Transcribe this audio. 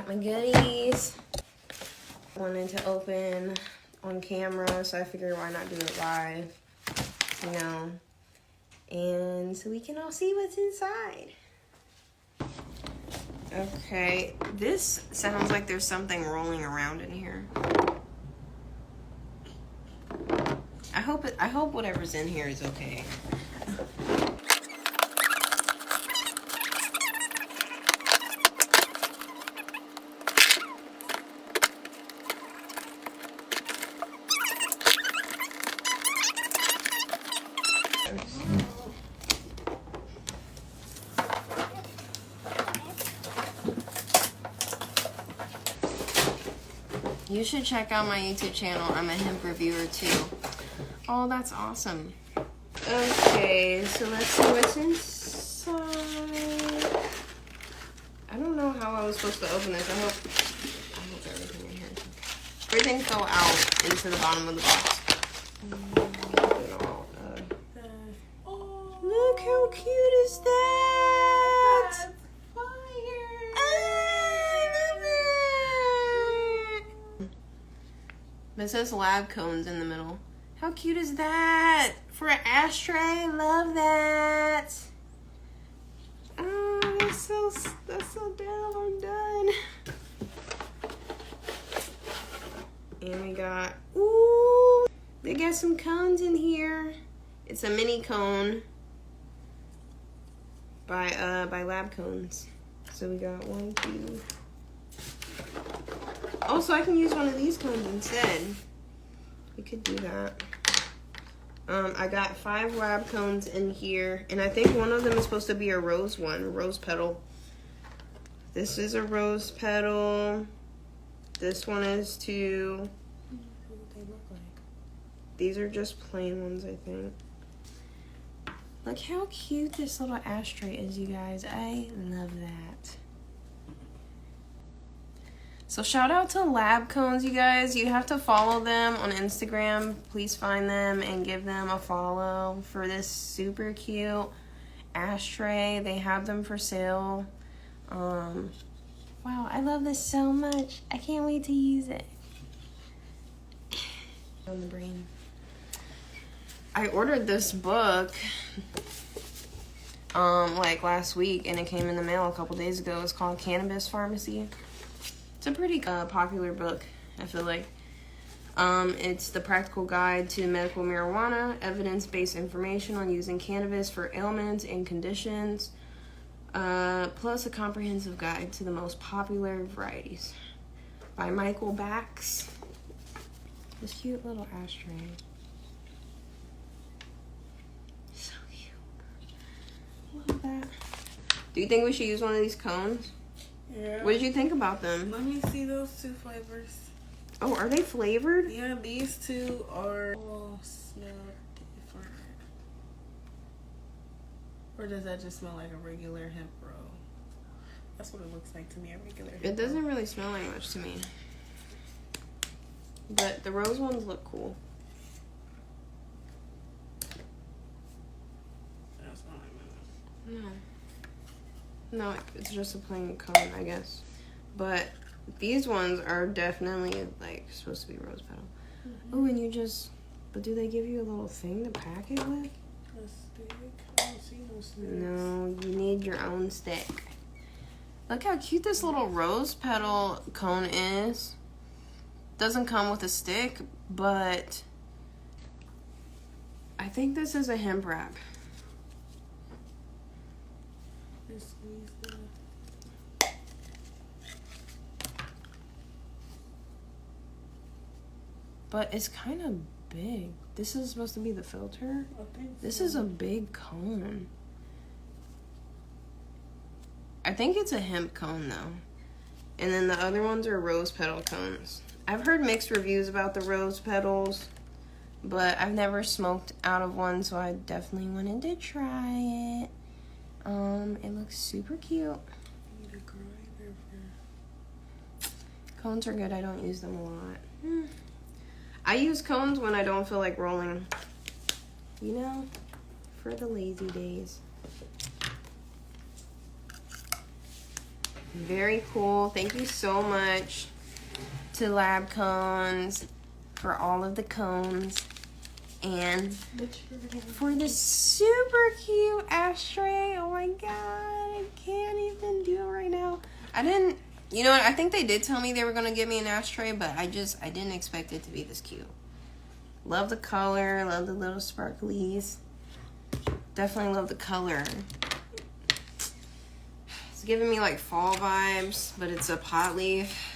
got my goodies. Wanted to open on camera, so I figured why not do it live, you know, and so we can all see what's inside. Okay, this sounds like there's something rolling around in here. I hope whatever's in here is okay. You should check out my YouTube channel. I'm a hemp reviewer too. Oh, that's awesome. Okay, so let's see what's inside. I don't know how I was supposed to open this. I hope everything in here is okay. Everything fell out into the bottom of the box. Look how cute is that? That's fire! I love it. It says LabCones in the middle. How cute is that? For an ashtray, love that. Oh, that's so dope. I'm done. And we got, ooh, they got some cones in here. It's a mini cone by LabCones. So we got 1, 2. Oh, so I can use one of these cones instead. We could do that. I got 5 LabCones in here, and I think one of them is supposed to be a rose one, a rose petal. This is a rose petal. This one is too. What they look like. These are just plain ones, I think. Look how cute this little ashtray is, you guys. I love that. So shout out to LabCones, you guys. You have to follow them on Instagram. Please find them and give them a follow for this super cute ashtray. They have them for sale. Wow, I love this so much. I can't wait to use it. On the brain. I ordered this book like last week, and it came in the mail a couple days ago. It's called Cannabis Pharmacy. It's a pretty popular book, I feel like. It's the practical guide to medical marijuana, evidence-based information on using cannabis for ailments and conditions, plus a comprehensive guide to the most popular varieties. By Michael Bax. This cute little ashtray. So cute. Love that. Do you think we should use one of these cones? Yeah. What did you think about them? Let me see those 2 flavors. Oh, are they flavored? Yeah, these 2 are all smell different. Or does that just smell like a regular hemp roll? That's what it looks like to me, a regular hemp It doesn't really smell like much to me. But the rose ones look cool. That's not like that. No, it's just a plain cone, I guess. But these ones are definitely like supposed to be rose petal. Oh, and but do they give you a little thing to pack it with? A stick? I don't see no sticks. No, you need your own stick. Look how cute this little rose petal cone is. Doesn't come with a stick, but I think this is a hemp wrap. Just squeeze the... But it's kind of big. This is supposed to be the filter. I think This so. is a big cone. I think it's a hemp cone though. And then the other ones are rose petal cones. I've heard mixed reviews about the rose petals, but I've never smoked out of one, so I definitely wanted to try it. It looks super cute. Need a grinder for... Cones are good. I don't use them a lot. I use cones when I don't feel like rolling. You know, for the lazy days. Very cool. Thank you so much to LabCones for all of the cones. And for this super cute ashtray. Oh my god, I can't even do it right now. I didn't, you know what, I think they did tell me they were going to give me an ashtray, but I didn't expect it to be this cute. Love the color, love the little sparklies. Definitely love the color. It's giving me like fall vibes, but it's a pot leaf.